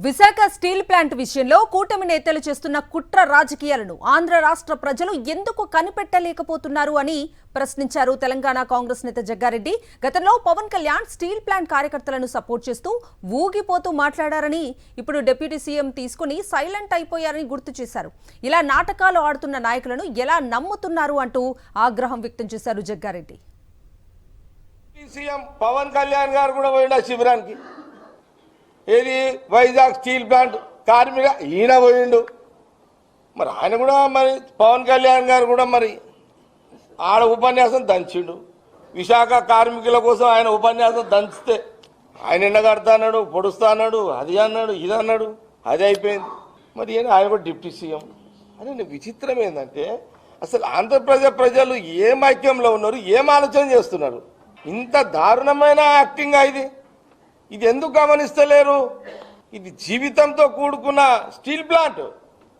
Visakha steel plant విషయంలో కూటమి నేతలు చేస్తున్న కుట్ర రాజకీయాలను ఆంధ్ర రాష్ట్ర ప్రజలు ఎందుకు కనిపెట్టలేకపోతున్నారు అని ప్రశ్నించారు తెలంగాణ కాంగ్రెస్ నేత జగ్గారెడ్డి. గతంలో పవన్ కళ్యాణ్ స్టీల్ ప్లాంట్ కార్యకర్తలను సపోర్ట్ చేస్తూ ఊగిపోతూ మాట్లాడారని, ఇప్పుడు డిప్యూటీ సీఎం తీసుకుని సైలెంట్ అయిపోయారని గుర్తు చేశారు. ఇలా నాటకాలు ఆడుతున్న నాయకులను ఎలా నమ్ముతున్నారు అంటూ ఆగ్రహం వ్యక్తం చేశారు జగ్గారెడ్డి. సీఎం పవన్ కళ్యాణ్ గారు కూడా పోయిండు ఆ శిబిరానికి. ఏది వైజాగ్ స్టీల్ ప్లాంట్ కార్మిక ఈయన పోయిండు. మరి ఆయన కూడా మరి పవన్ కళ్యాణ్ గారు కూడా మరి ఆడ ఉపన్యాసం దంచిండు. విశాఖ కార్మికుల కోసం ఆయన ఉపన్యాసం దంచితే ఆయన ఎండగడతా అన్నాడు, పొడుస్తా అన్నాడు, అది అన్నాడు, ఇది అన్నాడు, అది అయిపోయింది. మరి ఆయన కూడా డిప్యూటీ సీఎం అని. విచిత్రం ఏంటంటే అసలు ఆంధ్రప్రదేశ్ ప్రజలు ఏం ఐక్యంలో ఉన్నారు, ఏం ఆలోచన చేస్తున్నారు? ఇంత దారుణమైన యాక్టింగ్ ఇది ఎందుకు గమనిస్తలేరు? ఇది జీవితంతో కూడుకున్న స్టీల్ ప్లాంట్.